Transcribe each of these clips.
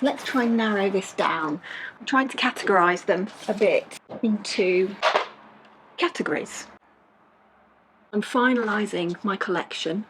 let's try and narrow this down. I'm trying to categorise them a bit into categories. I'm finalising my collection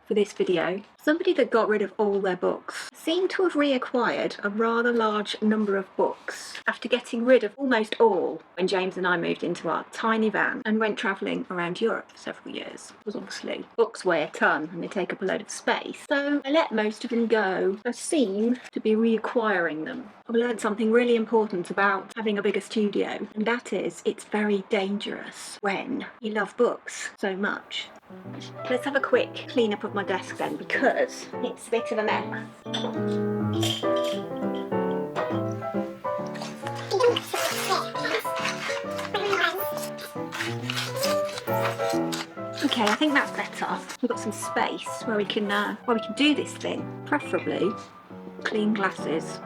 for this video. Somebody that got rid of all their books seemed to have reacquired a rather large number of books after getting rid of almost all when James and I moved into our tiny van and went travelling around Europe for several years. Because obviously books weigh a ton and they take up a load of space. So I let most of them go. I seem to be reacquiring them. I've learned something really important about having a bigger studio, and that is it's very dangerous when you love books so much. Let's have a quick clean up of my desk then, because it's a bit of a mess. Okay, I think that's better. We've got some space where we can do this thing. Preferably, clean glasses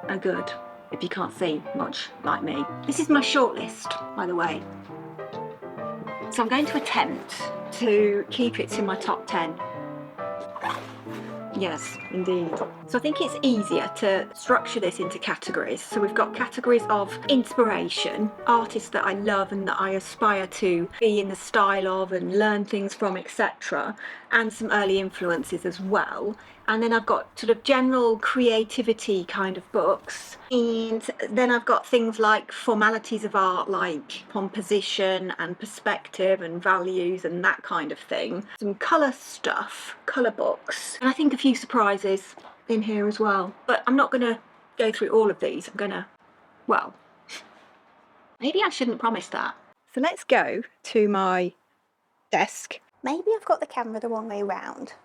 are good if you can't see much like me. This is my shortlist, by the way. So I'm going to attempt to keep it to my top 10. Yes, indeed. So I think it's easier to structure this into categories. So we've got categories of inspiration, artists that I love and that I aspire to be in the style of and learn things from, etc. And some early influences as well. And then I've got sort of general creativity kind of books. And then I've got things like formalities of art, like composition and perspective and values and that kind of thing. Some colour stuff, colour books. And I think a few surprises in here as well. But I'm not going to go through all of these. I'm going to, well, maybe I shouldn't promise that. So let's go to my desk. Maybe I've got the camera the wrong way round.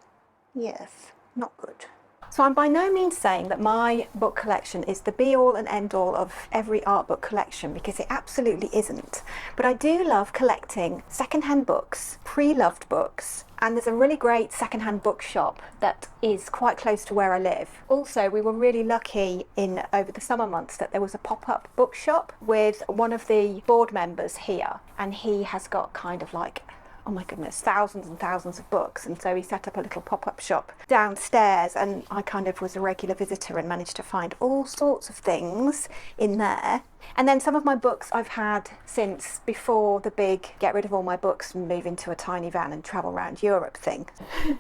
Yes. Not good. So I'm by no means saying that my book collection is the be-all and end-all of every art book collection, because it absolutely isn't. But I do love collecting second-hand books, pre-loved books, and there's a really great second-hand bookshop that is quite close to where I live. Also, we were really lucky over the summer months that there was a pop-up bookshop with one of the board members here, and he has got kind of like, oh my goodness, thousands and thousands of books, and so he set up a little pop-up shop downstairs, and I kind of was a regular visitor and managed to find all sorts of things in there. And then some of my books I've had since before the big get rid of all my books and move into a tiny van and travel around Europe thing.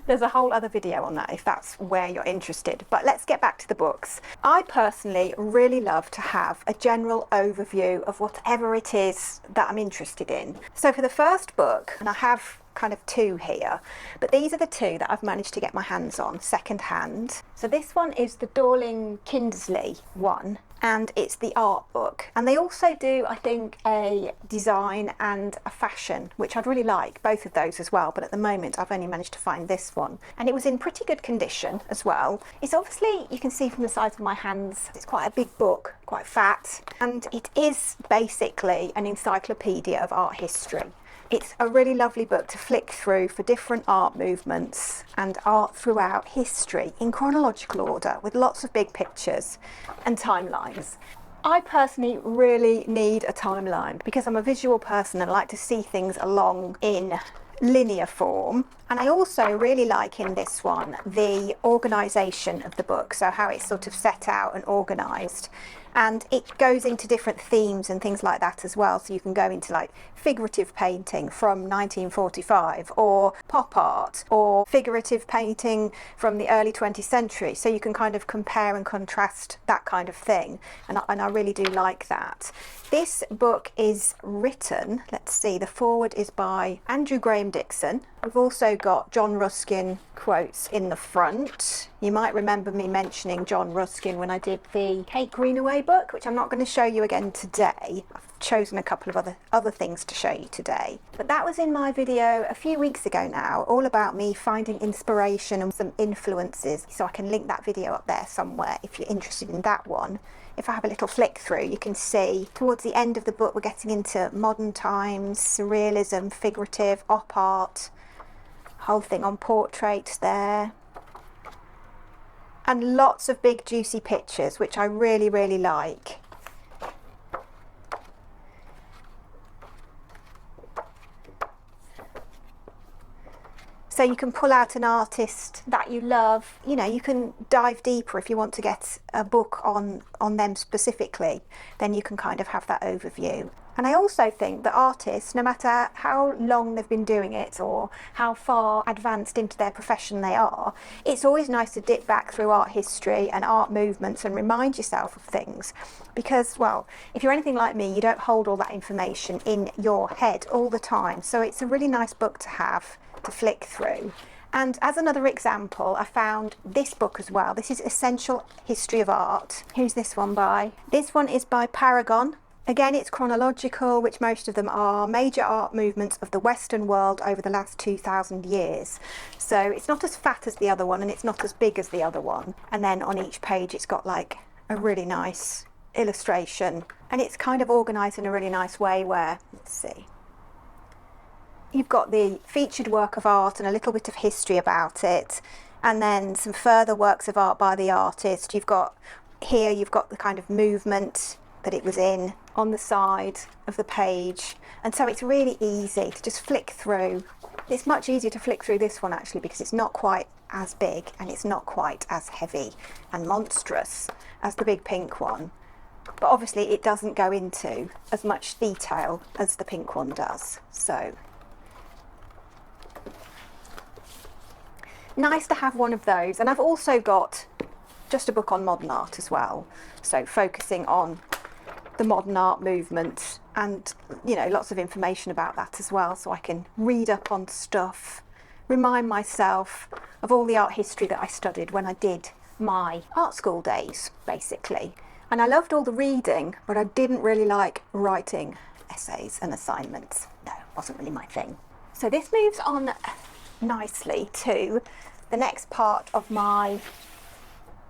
There's a whole other video on that if that's where you're interested. But let's get back to the books. I personally really love to have a general overview of whatever it is that I'm interested in. So for the first book, and I have kind of two here, but these are the two that I've managed to get my hands on second hand. So this one is the Dorling Kindersley one, and it's the art book, and they also do, I think, a design and a fashion, which I'd really like, both of those as well, but at the moment I've only managed to find this one, and it was in pretty good condition as well. It's obviously, you can see from the size of my hands, it's quite a big book, quite fat, and it is basically an encyclopedia of art history. It's a really lovely book to flick through for different art movements and art throughout history in chronological order, with lots of big pictures and timelines. I personally really need a timeline because I'm a visual person and I like to see things along in linear form. And I also really like in this one the organisation of the book, so how it's sort of set out and organised. And it goes into different themes and things like that as well. So you can go into like figurative painting from 1945, or pop art, or figurative painting from the early 20th century. So you can kind of compare and contrast that kind of thing. And I really do like that. This book is written, let's see, the foreword is by Andrew Graham Dixon. We've also got John Ruskin quotes in the front. You might remember me mentioning John Ruskin when I did the Kate Greenaway book, which I'm not going to show you again today. I've chosen a couple of other things to show you today. But that was in my video a few weeks ago now, all about me finding inspiration and some influences. So I can link that video up there somewhere if you're interested in that one. If I have a little flick through, you can see towards the end of the book we're getting into modern times, surrealism, figurative, op art, whole thing on portraits there. And lots of big juicy pictures, which I really, really like. So So you can pull out an artist that you love. You know, you can dive deeper if you want to get a book on them specifically, then you can kind of have that overview. And I also think that artists, no matter how long they've been doing it or how far advanced into their profession they are, it's always nice to dip back through art history and art movements and remind yourself of things. Because, well, if you're anything like me, you don't hold all that information in your head all the time. So it's a really nice book to have to flick through. And as another example, I found this book as well. This is Essential History of Art. Who's this one by? This one is by Paragon. Again, it's chronological, which most of them are, major art movements of the Western world over the last 2,000 years. So it's not as fat as the other one and it's not as big as the other one. And then on each page, it's got like a really nice illustration. And it's kind of organised in a really nice way where, let's see, you've got the featured work of art and a little bit of history about it. And then some further works of art by the artist. You've got the kind of movement that it was in on the side of the page, and so it's really easy to just flick through. It's much easier to flick through this one actually because it's not quite as big and it's not quite as heavy and monstrous as the big pink one, but obviously it doesn't go into as much detail as the pink one does. So nice to have one of those. And I've also got just a book on modern art as well, so focusing on the modern art movement and, you know, lots of information about that as well, so I can read up on stuff, remind myself of all the art history that I studied when I did my art school days, basically. And I loved all the reading, but I didn't really like writing essays and assignments. No, it wasn't really my thing. So this moves on nicely to the next part of my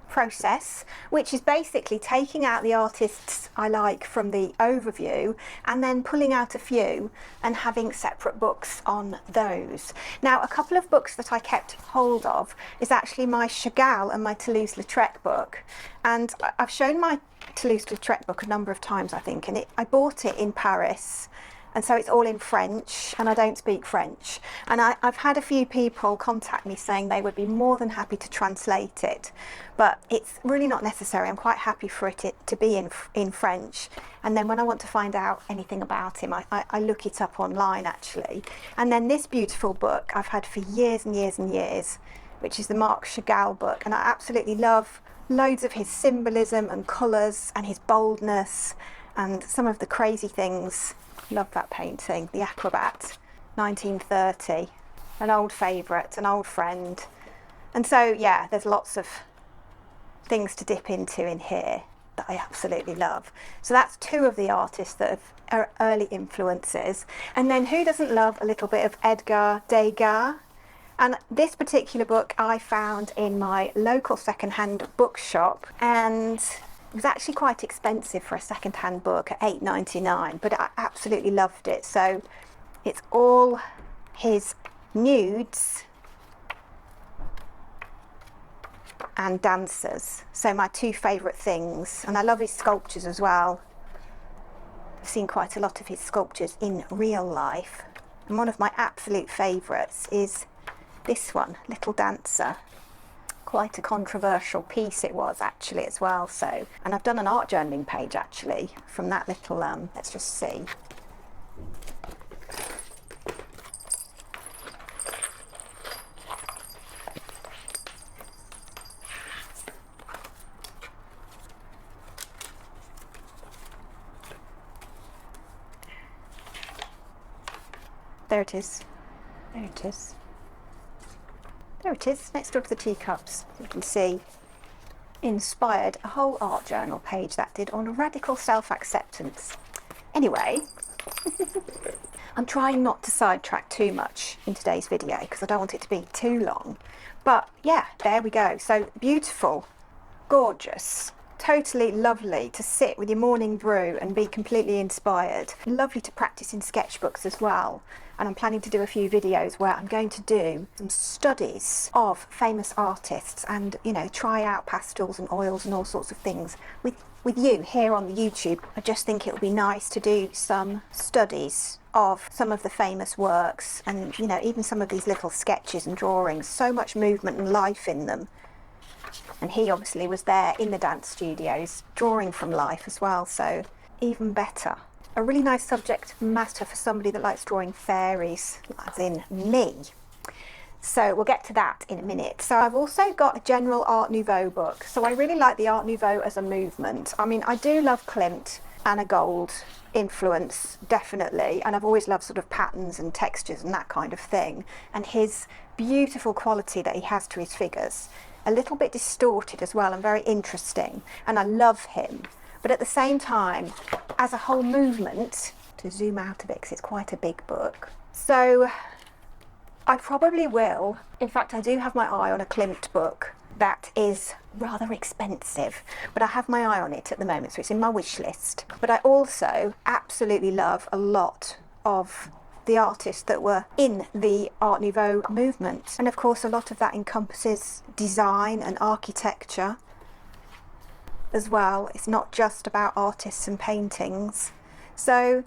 process, which is basically taking out the artists I like from the overview and then pulling out a few and having separate books on those. Now, a couple of books that I kept hold of is actually my Chagall and my Toulouse-Lautrec book, and I've shown my Toulouse-Lautrec book a number of times, I think, and I bought it in Paris. And so it's all in French, and I don't speak French. And I've had a few people contact me saying they would be more than happy to translate it, but it's really not necessary. I'm quite happy for it to be in French. And then when I want to find out anything about him, I look it up online actually. And then this beautiful book I've had for years and years and years, which is the Marc Chagall book. And I absolutely love loads of his symbolism and colours and his boldness and some of the crazy things. Love that painting, The Acrobat, 1930, an old favourite, an old friend. And so, yeah, there's lots of things to dip into in here that I absolutely love. So that's two of the artists that are early influences. And then who doesn't love a little bit of Edgar Degas? And this particular book I found in my local second-hand bookshop, and it was actually quite expensive for a second-hand book at $8.99, but I absolutely loved it. So it's all his nudes and dancers. So my two favourite things. And I love his sculptures as well. I've seen quite a lot of his sculptures in real life. And one of my absolute favourites is this one, Little Dancer. Quite a controversial piece it was actually as well. So, and I've done an art journaling page actually from that little, let's just see. There it is. There it is. There it is, next door to the teacups. You can see, inspired a whole art journal page that did on radical self-acceptance. Anyway, I'm trying not to sidetrack too much in today's video because I don't want it to be too long. But yeah, there we go. So beautiful, gorgeous totally lovely to sit with your morning brew and be completely inspired. Lovely to practice in sketchbooks as well. And I'm planning to do a few videos where I'm going to do some studies of famous artists and, you know, try out pastels and oils and all sorts of things with you here on the YouTube. I just think it would be nice to do some studies of some of the famous works and, you know, even some of these little sketches and drawings. So much movement and life in them. And he obviously was there in the dance studios drawing from life as well, so even better. A really nice subject matter for somebody that likes drawing fairies, as in me. So we'll get to that in a minute. So I've also got a general Art Nouveau book. So I really like the Art Nouveau as a movement. I mean, I do love Klimt and a gold influence, definitely. And I've always loved sort of patterns and textures and that kind of thing. And his beautiful quality that he has to his figures. A little bit distorted as well and very interesting. And I love him. But at the same time, as a whole movement, to zoom out a bit because it's quite a big book. So I probably will. In fact, I do have my eye on a Klimt book that is rather expensive, but I have my eye on it at the moment, so it's in my wish list. But I also absolutely love a lot of the artists that were in the Art Nouveau movement. And of course, a lot of that encompasses design and architecture as well. It's not just about artists and paintings. So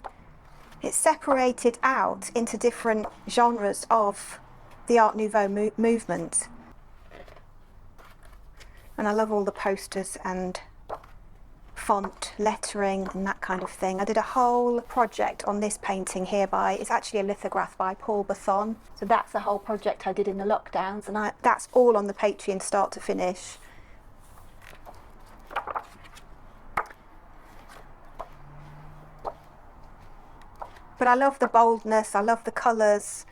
it's separated out into different genres of the Art Nouveau movement. And I love all the posters and font lettering and that kind of thing. I did a whole project on this painting here it's actually a lithograph by Paul Bethon. So that's the whole project I did in the lockdowns, and that's all on the Patreon start to finish. But I love the boldness, I love the colours.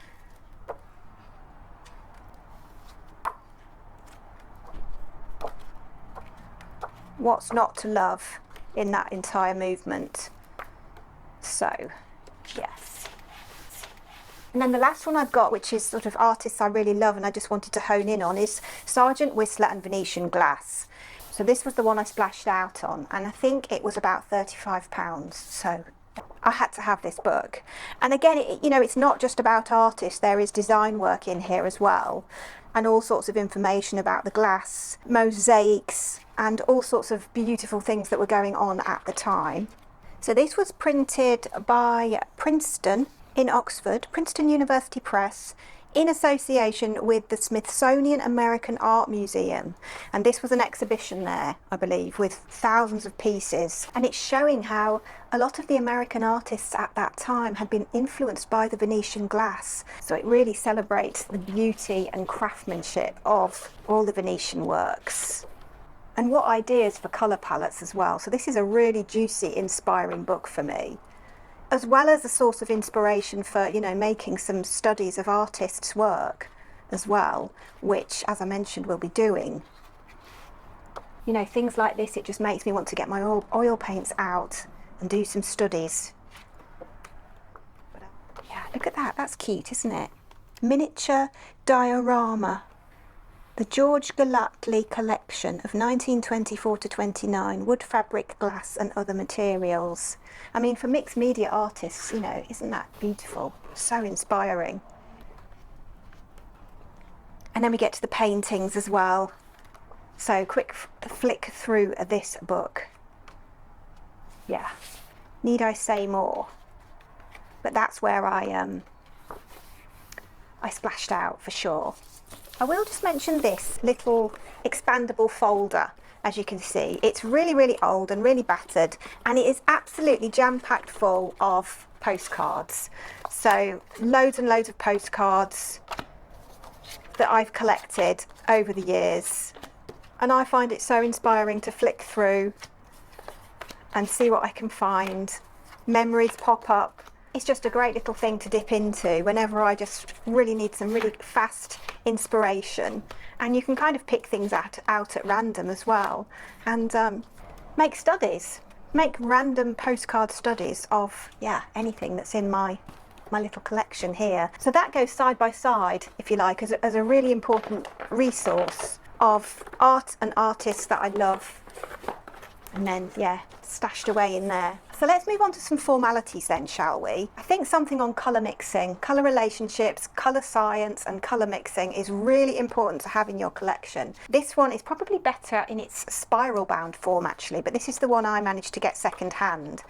What's not to love in that entire movement? So, yes. And then the last one I've got, which is sort of artists I really love and I just wanted to hone in on, is Sargent, Whistler and Venetian Glass. So this was the one I splashed out on, and I think it was about £35. So I had to have this book. And again, you know, it's not just about artists, there is design work in here as well, and all sorts of information about the glass, mosaics, and all sorts of beautiful things that were going on at the time. So this was printed by Princeton in Oxford, Princeton University Press, in association with the Smithsonian American Art Museum. And this was an exhibition there, I believe, with thousands of pieces. And it's showing how a lot of the American artists at that time had been influenced by the Venetian glass. So it really celebrates the beauty and craftsmanship of all the Venetian works. And what ideas for colour palettes as well. So this is a really juicy, inspiring book for me, as well as a source of inspiration for, you know, making some studies of artists' work as well, which, as I mentioned, we'll be doing. You know, things like this, it just makes me want to get my oil paints out and do some studies. But, yeah, look at that, that's cute, isn't it? Miniature diorama. The George Gallatley collection of 1924 to 29, wood, fabric, glass and other materials. I mean, for mixed media artists, you know, isn't that beautiful? So inspiring. And then we get to the paintings as well. So quick flick through this book. Yeah, need I say more? But that's where I splashed out for sure. I will just mention this little expandable folder. As you can see, it's really, really old and really battered, and it is absolutely jam-packed full of postcards. So loads and loads of postcards that I've collected over the years, and I find it so inspiring to flick through and see what I can find. Memories pop up. It's just a great little thing to dip into whenever I just really need some really fast inspiration. And you can kind of pick things out at random as well, and make studies, make random postcard studies of, yeah, anything that's in my little collection here. So that goes side by side, if you like, as a really important resource of art and artists that I love, And then, yeah, stashed away in there. So let's move on to some formalities then, shall we? I think something on colour mixing, colour relationships, colour science and colour mixing is really important to have in your collection. This one is probably better in its spiral bound form actually, but this is the one I managed to get second hand.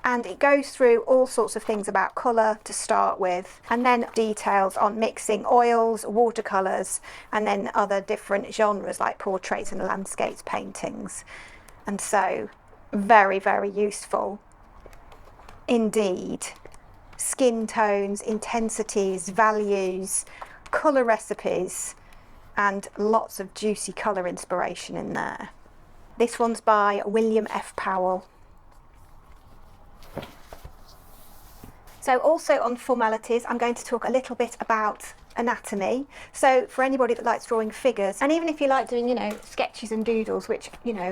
And it goes through all sorts of things about colour to start with, and then details on mixing oils, watercolours, and then other different genres like portraits and landscapes paintings. And so very, very useful indeed. Skin tones, intensities, values, colour recipes, and lots of juicy colour inspiration in there. This one's by William F. Powell. So also on formalities, I'm going to talk a little bit about anatomy. So for anybody that likes drawing figures, and even if you like doing, sketches and doodles, which,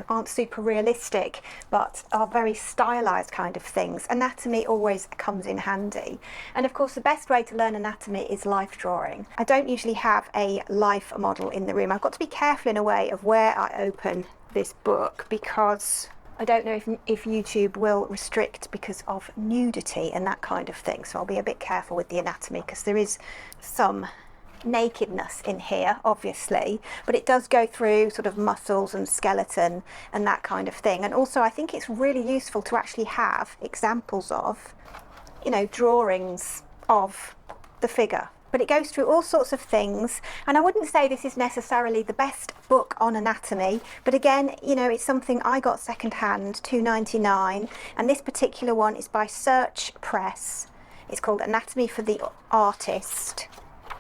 aren't super realistic, but are very stylized kind of things, anatomy always comes in handy. And of course, the best way to learn anatomy is life drawing. I don't usually have a life model in the room. I've got to be careful in a way of where I open this book, because I don't know if YouTube will restrict because of nudity and that kind of thing, so I'll be a bit careful with the anatomy because there is some nakedness in here, obviously, but it does go through sort of muscles and skeleton and that kind of thing. And also I think it's really useful to actually have examples of, drawings of the figure. But it goes through all sorts of things, and I wouldn't say this is necessarily the best book on anatomy, but again, it's something I got second hand, £2.99, and this particular one is by Search Press. It's called Anatomy for the Artist,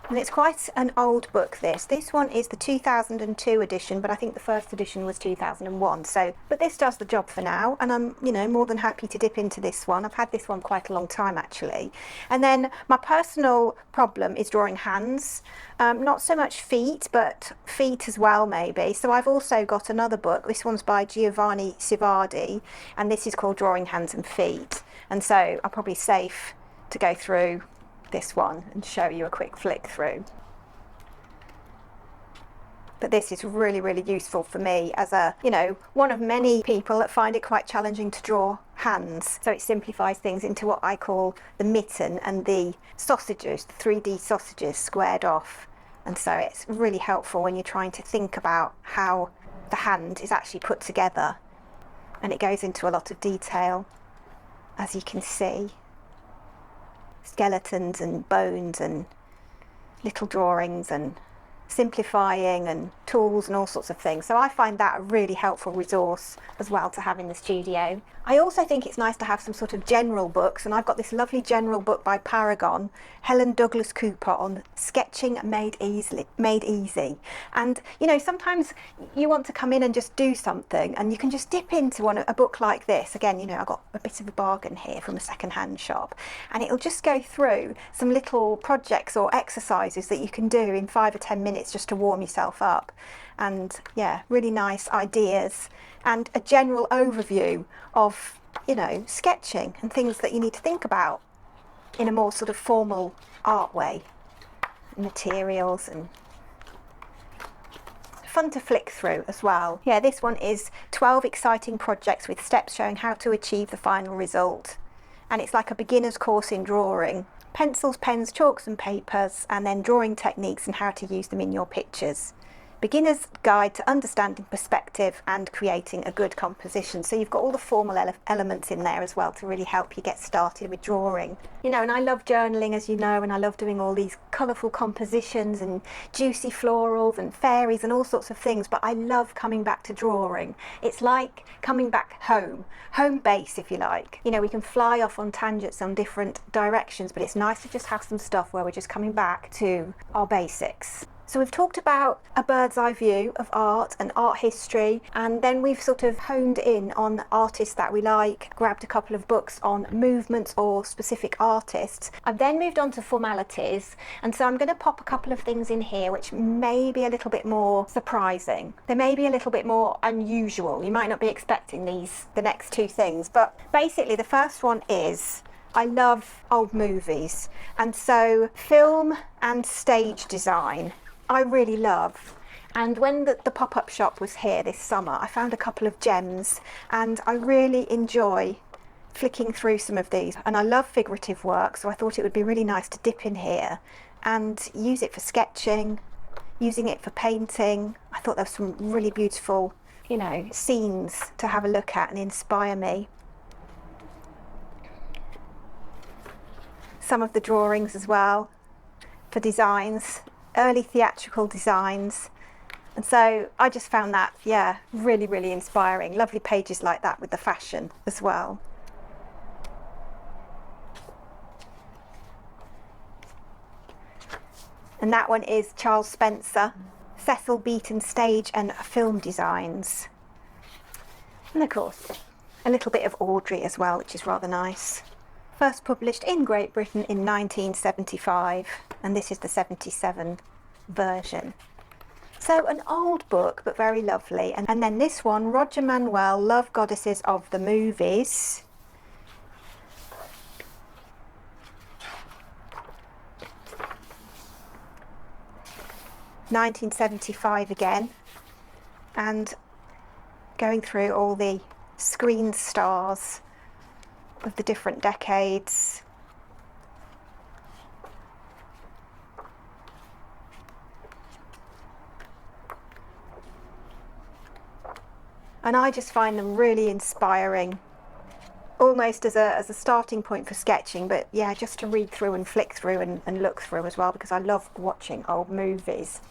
and it's quite an old book, this. This one is the 2002 edition, but I think the first edition was 2001, but this does the job for now, and I'm, more than happy to dip into this one. I've had this one quite a long time, actually. And then my personal problem is drawing hands, not so much feet, but feet as well, maybe. So I've also got another book. This one's by Giovanni Civardi, and this is called Drawing Hands and Feet. And so I'm probably safe to go through this one and show you a quick flick through. But this is really, really useful for me as one of many people that find it quite challenging to draw hands. So it simplifies things into what I call the mitten and the sausages, the 3D sausages squared off. And so it's really helpful when you're trying to think about how the hand is actually put together. And it goes into a lot of detail, as you can see. Skeletons and bones and little drawings and simplifying and tools and all sorts of things. So I find that a really helpful resource as well to have in the studio. I also think it's nice to have some sort of general books, and I've got this lovely general book by Paragon, Helen Douglas Cooper, on sketching made easy. And sometimes you want to come in and just do something, and you can just dip into a book like this. Again, I got a bit of a bargain here from a second-hand shop, and it'll just go through some little projects or exercises that you can do in 5 or 10 minutes just to warm yourself up. And yeah, really nice ideas and a general overview of sketching and things that you need to think about in a more sort of formal art way. Materials, and fun to flick through as well. Yeah, this one is 12 exciting projects with steps showing how to achieve the final result, and it's like a beginner's course in drawing. Pencils, pens, chalks and papers, and then drawing techniques and how to use them in your pictures. Beginner's guide to understanding perspective and creating a good composition. So you've got all the formal elements in there as well to really help you get started with drawing. And I love journaling, as you know, and I love doing all these colourful compositions and juicy florals and fairies and all sorts of things, but I love coming back to drawing. It's like coming back home base, if you like. We can fly off on tangents on different directions, but it's nice to just have some stuff where we're just coming back to our basics. So we've talked about a bird's eye view of art and art history, and then we've sort of honed in on artists that we like, grabbed a couple of books on movements or specific artists. I've then moved on to formalities, and so I'm going to pop a couple of things in here which may be a little bit more surprising. They may be a little bit more unusual. You might not be expecting the next two things, but basically the first one is I love old movies, and so film and stage design I really love. And when the pop-up shop was here this summer, I found a couple of gems, and I really enjoy flicking through some of these. And I love figurative work, so I thought it would be really nice to dip in here and use it for sketching, using it for painting. I thought there were some really beautiful, you know, scenes to have a look at and inspire me. Some of the drawings as well for designs, early theatrical designs. And so I just found that, yeah, really, really inspiring. Lovely pages like that with the fashion as well. And that one is Charles Spencer, Cecil Beaton Stage and Film Designs. And of course, a little bit of Audrey as well, which is rather nice. First published in Great Britain in 1975, and this is the 77 version. So an old book, but very lovely. And then this one, Roger Manuel, Love Goddesses of the Movies. (1975) again, and going through all the screen stars of the different decades. And I just find them really inspiring, almost as a starting point for sketching, but yeah, just to read through and flick through and look through as well, because I love watching old movies.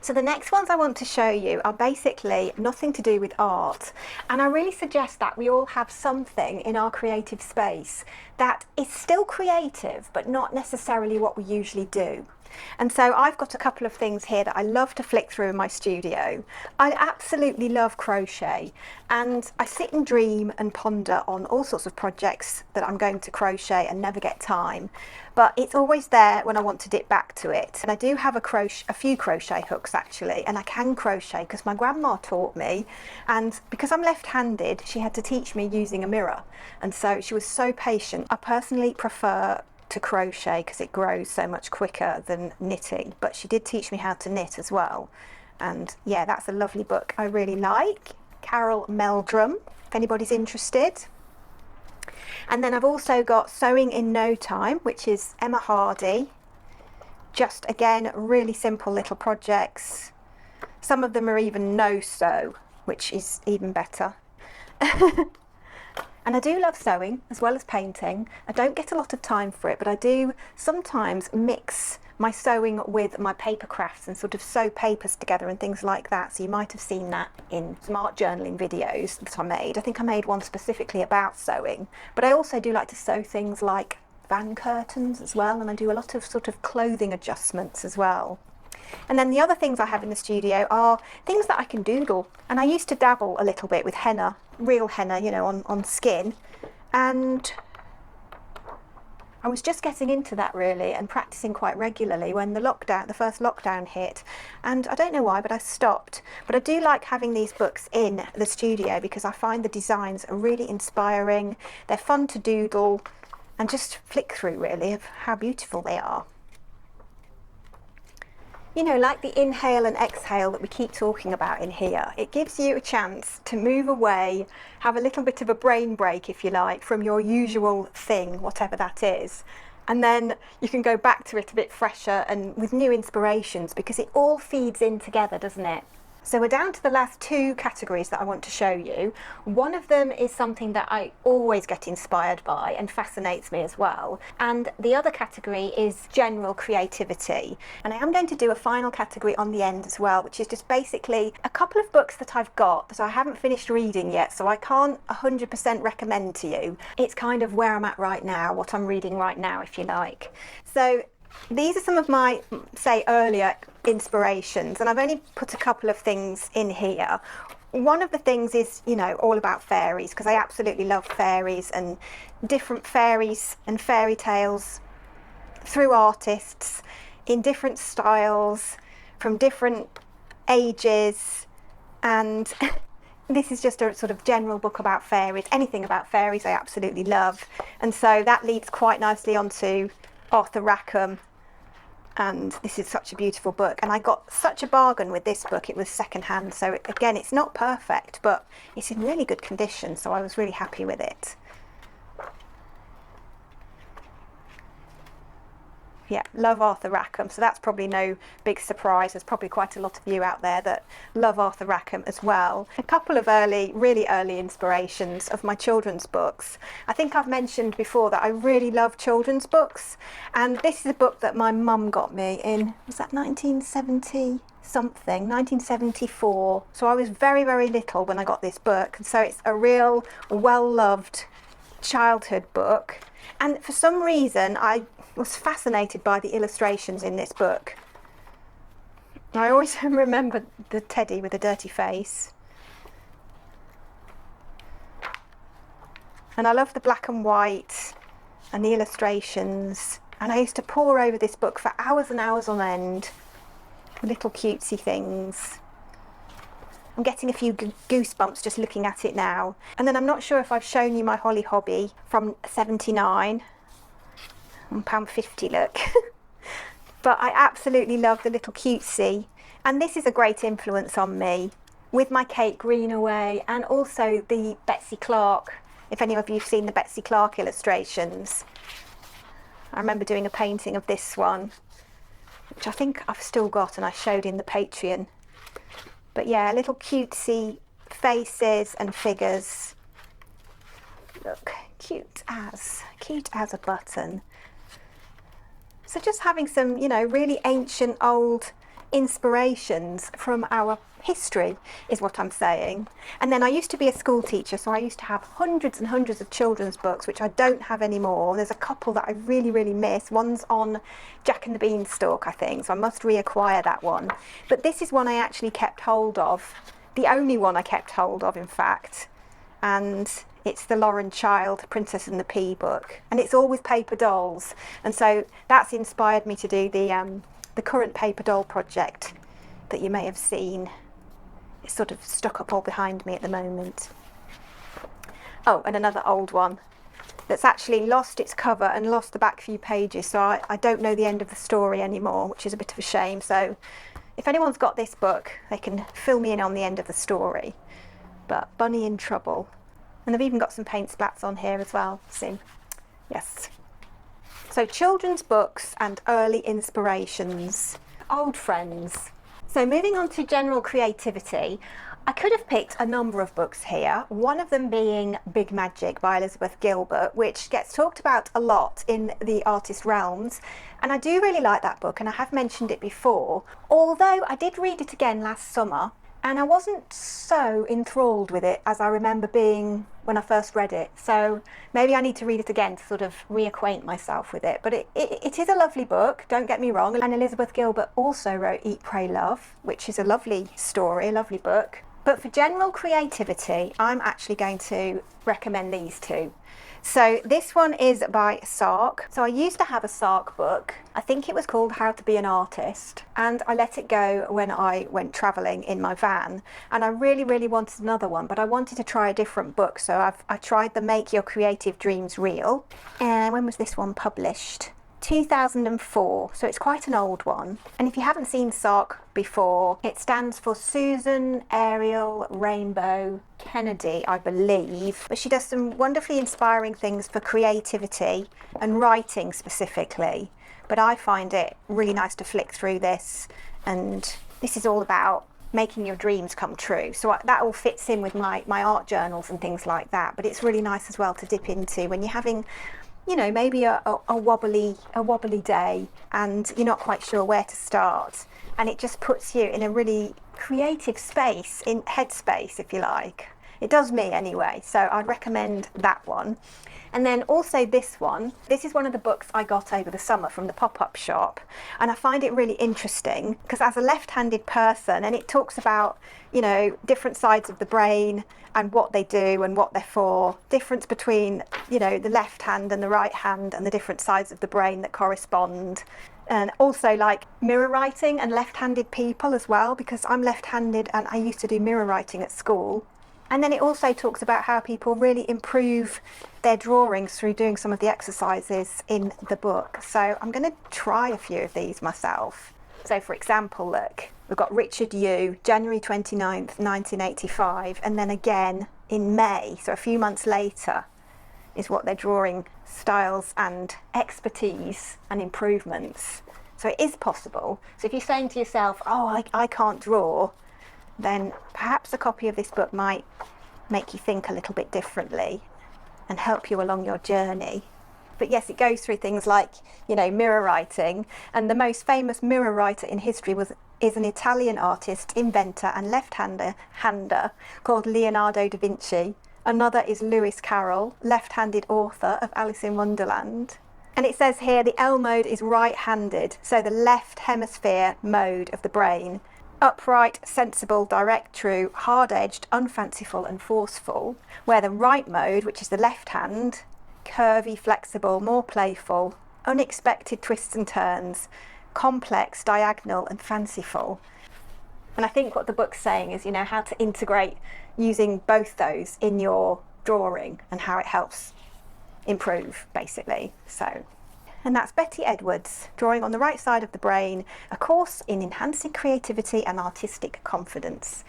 So the next ones I want to show you are basically nothing to do with art, and I really suggest that we all have something in our creative space that is still creative but not necessarily what we usually do. And so I've got a couple of things here that I love to flick through in my studio. I absolutely love crochet, and I sit and dream and ponder on all sorts of projects that I'm going to crochet and never get time, but it's always there when I want to dip back to it. And I do have a few crochet hooks actually, and I can crochet because my grandma taught me, and because I'm left-handed she had to teach me using a mirror, and so she was so patient. I personally prefer to crochet because it grows so much quicker than knitting, but she did teach me how to knit as well. And yeah, that's a lovely book I really like, Carol Meldrum, if anybody's interested. And then I've also got Sewing in No Time, which is Emma Hardy. Just again, really simple little projects. Some of them are even no sew, which is even better. And I do love sewing as well as painting. I don't get a lot of time for it, but I do sometimes mix my sewing with my paper crafts and sort of sew papers together and things like that. So you might have seen that in some art journaling videos that I made. I think I made one specifically about sewing, but I also do like to sew things like van curtains as well, and I do a lot of sort of clothing adjustments as well. And then the other things I have in the studio are things that I can doodle, and I used to dabble a little bit with henna, real henna, you know, on skin, and I was just getting into that really and practicing quite regularly when the first lockdown hit, and I don't know why, but I stopped. But I do like having these books in the studio because I find the designs are really inspiring, they're fun to doodle and just flick through really of how beautiful they are. You know, like the inhale and exhale that we keep talking about in here, it gives you a chance to move away, have a little bit of a brain break, if you like, from your usual thing, whatever that is. And then you can go back to it a bit fresher and with new inspirations, because it all feeds in together, doesn't it? So we're down to the last two categories that I want to show you. One of them is something that I always get inspired by and fascinates me as well. And the other category is general creativity. And I am going to do a final category on the end as well, which is just basically a couple of books that I've got that I haven't finished reading yet, so I can't 100% recommend to you. It's kind of where I'm at right now, what I'm reading right now, if you like. So these are some of my, say, earlier inspirations, and I've only put a couple of things in here. One of the things is, you know, all about fairies, because I absolutely love fairies and different fairies and fairy tales through artists in different styles from different ages. And this is just a sort of general book about fairies. Anything about fairies I absolutely love, and so that leads quite nicely onto Arthur Rackham And this is such a beautiful book, and I got such a bargain with this book. It was secondhand, so again, it's not perfect, but it's in really good condition, so I was really happy with it. Yeah, love Arthur Rackham, so that's probably no big surprise. There's probably quite a lot of you out there that love Arthur Rackham as well. A couple of really early inspirations of my children's books. I think I've mentioned before that I really love children's books, and this is a book that my mum got me in, was that 1970 something, 1974. So I was very little when I got this book, and so it's a real well-loved childhood book. And for some reason I was fascinated by the illustrations in this book. I always remember the teddy with the dirty face. And I love the black and white and the illustrations. And I used to pore over this book for hours and hours on end. Little cutesy things. I'm getting a few goosebumps just looking at it now. And then I'm not sure if I've shown you my Holly Hobby from 79. £1.50, look. But I absolutely love the little cutesy. And this is a great influence on me, with my Kate Greenaway and also the Betsy Clark. If any of you have seen the Betsy Clark illustrations. I remember doing a painting of this one, which I think I've still got and I showed in the Patreon. But yeah, little cutesy faces and figures. Look, cute as a button. So just having some, you know, really ancient old inspirations from our history is what I'm saying. And then I used to be a school teacher, so I used to have hundreds and hundreds of children's books, which I don't have anymore. There's a couple that I really miss. One's on Jack and the Beanstalk, I think, so I must reacquire that one. But this is one I actually kept hold of, the only one I kept hold of, in fact. And it's the Lauren Child Princess and the Pea book, and it's all with paper dolls, and so that's inspired me to do the current paper doll project that you may have seen. It's sort of stuck up all behind me at the moment. Oh, and another old one that's actually lost its cover and lost the back few pages, so I don't know the end of the story anymore, which is a bit of a shame. So if anyone's got this book, they can fill me in on the end of the story. But Bunny in Trouble. And I've even got some paint splats on here as well, see? Yes. So children's books and early inspirations. Old friends. So moving on to general creativity, I could have picked a number of books here, one of them being Big Magic by Elizabeth Gilbert, which gets talked about a lot in the artist realms. And I do really like that book, and I have mentioned it before, although I did read it again last summer, and I wasn't so enthralled with it as I remember being when I first read it. So maybe I need to read it again to sort of reacquaint myself with it. But it is a lovely book, don't get me wrong. And Elizabeth Gilbert also wrote Eat, Pray, Love, which is a lovely story, a lovely book. But for general creativity, I'm actually going to recommend these two. So this one is by Sark. So I used to have a Sark book. I think it was called How to Be an Artist, and I let it go when I went travelling in my van, and I really wanted another one, but I wanted to try a different book, so I tried the Make Your Creative Dreams Real. And when was this one published? 2004, so it's quite an old one. And if you haven't seen Sark before, it stands for Susan Ariel Rainbow Kennedy, I believe. But she does some wonderfully inspiring things for creativity and writing specifically. But I find it really nice to flick through this, and this is all about making your dreams come true. So that all fits in with my art journals and things like that. But it's really nice as well to dip into when you're having, you know, maybe a wobbly day and you're not quite sure where to start, and it just puts you in a really creative space, in headspace, if you like. It does me anyway, so I'd recommend that one. And then also this one. This is one of the books I got over the summer from the pop-up shop, and I find it really interesting because as a left-handed person, and it talks about, you know, different sides of the brain and what they do and what they're for, difference between, you know, the left hand and the right hand and the different sides of the brain that correspond. And also like mirror writing and left-handed people as well, because I'm left-handed and I used to do mirror writing at school. And then it also talks about how people really improve their drawings through doing some of the exercises in the book. So I'm going to try a few of these myself. So for example, look, we've got Richard Yu, January 29th, 1985, and then again in May, so a few months later, is what their drawing styles and expertise and improvements. So it is possible. So if you're saying to yourself, oh, I can't draw, then perhaps a copy of this book might make you think a little bit differently and help you along your journey. But yes, it goes through things like, you know, mirror writing, and the most famous mirror writer in history is an Italian artist, inventor and left-hander called Leonardo da Vinci. Another is Lewis Carroll, left-handed author of Alice in Wonderland. And it says here the L mode is right-handed, so the left hemisphere mode of the brain. Upright, sensible, direct, true, hard-edged, unfanciful and forceful. Where the right mode, which is the left hand, curvy, flexible, more playful, unexpected twists and turns, complex, diagonal and fanciful. And I think what the book's saying is, you know, how to integrate using both those in your drawing and how it helps improve, basically. So, and that's Betty Edwards, Drawing on the Right Side of the Brain, a course in enhancing creativity and artistic confidence.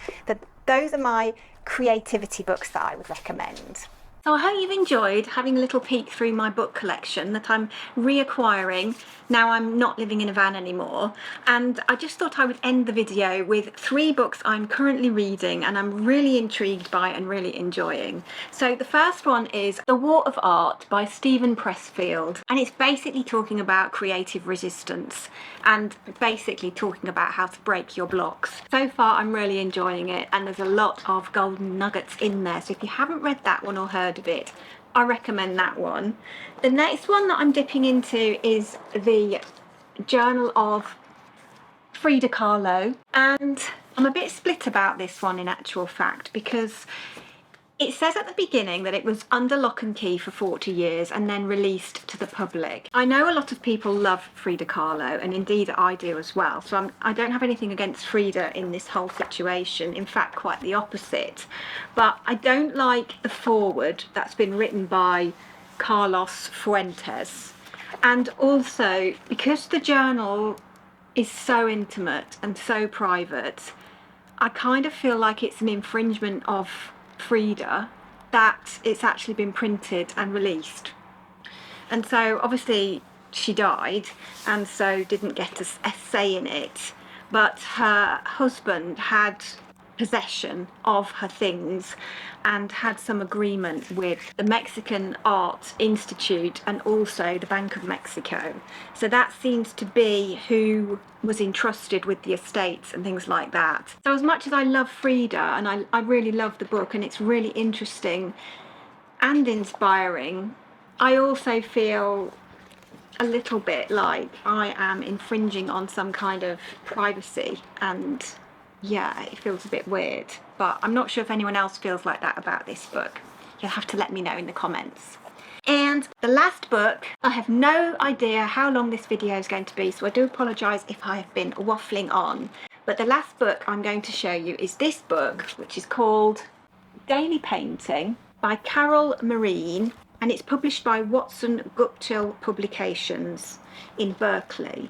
Those are my creativity books that I would recommend. So I hope you've enjoyed having a little peek through my book collection that I'm reacquiring now I'm not living in a van anymore. And I just thought I would end the video with 3 books I'm currently reading and I'm really intrigued by and really enjoying. So the first one is The War of Art by Stephen Pressfield, and it's basically talking about creative resistance and basically talking about how to break your blocks. So far I'm really enjoying it, and there's a lot of golden nuggets in there, so if you haven't read that one or heard of it, I recommend that one. The next one that I'm dipping into is the Journal of Frida Kahlo, and I'm a bit split about this one in actual fact, because it says at the beginning that it was under lock and key for 40 years and then released to the public. I know a lot of people love Frida Kahlo, and indeed I do as well, so I don't have anything against Frida in this whole situation, in fact quite the opposite. But I don't like the foreword that's been written by Carlos Fuentes. And also, because the journal is so intimate and so private, I kind of feel like it's an infringement of Frida that it's actually been printed and released. And so obviously she died and so didn't get a say in it, but her husband had possession of her things and had some agreement with the Mexican Art Institute and also the Bank of Mexico. So that seems to be who was entrusted with the estates and things like that. So as much as I love Frida, and I really love the book and it's really interesting and inspiring, I also feel a little bit like I am infringing on some kind of privacy, and yeah, it feels a bit weird, but I'm not sure if anyone else feels like that about this book. You'll have to let me know in the comments. And the last book, I have no idea how long this video is going to be, so I do apologise if I have been waffling on. But the last book I'm going to show you is this book, which is called Daily Painting by Carol Marine, and it's published by Watson Guptill Publications in Berkeley.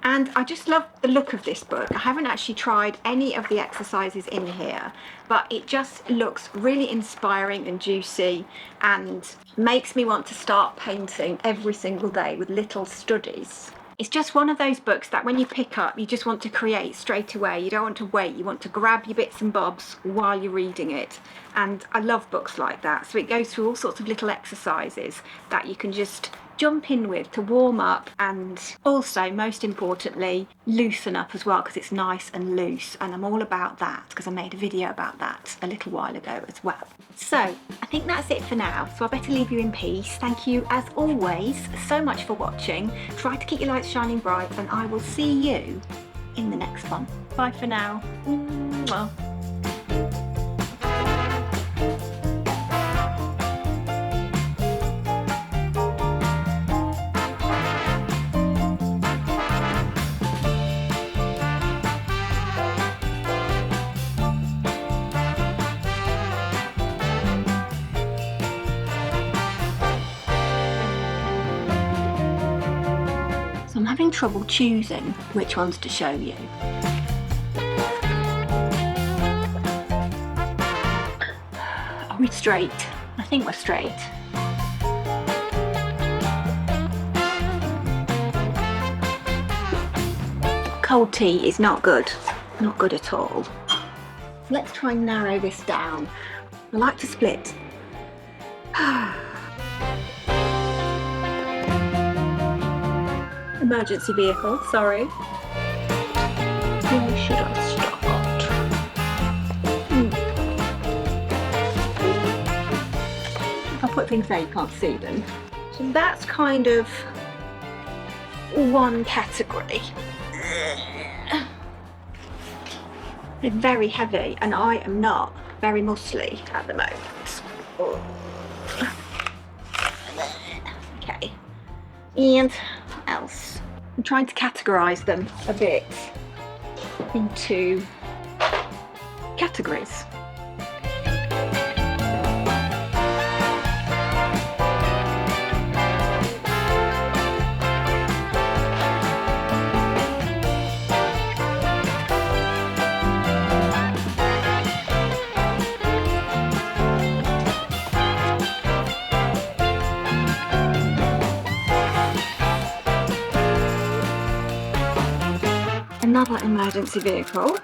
And I just love the look of this book. I haven't actually tried any of the exercises in here, but it just looks really inspiring and juicy and makes me want to start painting every single day with little studies. It's just one of those books that when you pick up, you just want to create straight away. You don't want to wait. You want to grab your bits and bobs while you're reading it. And I love books like that. So it goes through all sorts of little exercises that you can just jump in with to warm up, and also, most importantly, loosen up as well, because it's nice and loose, and I'm all about that because I made a video about that a little while ago as well. So I think that's it for now, so I better leave you in peace. Thank you as always so much for watching. Try to keep your lights shining bright, and I will see you in the next one. Bye for now. Mwah. trouble choosing which ones to show you. Are we straight? I think we're straight. Cold tea is not good. Not good at all. Let's try and narrow this down. I like to split. Emergency vehicle, sorry. Where should I start? If I put things there, you can't see them. So that's kind of one category. They're very heavy, and I am not very muscly at the moment. Okay. And what else? I'm trying to categorise them a bit into categories. Another emergency vehicle.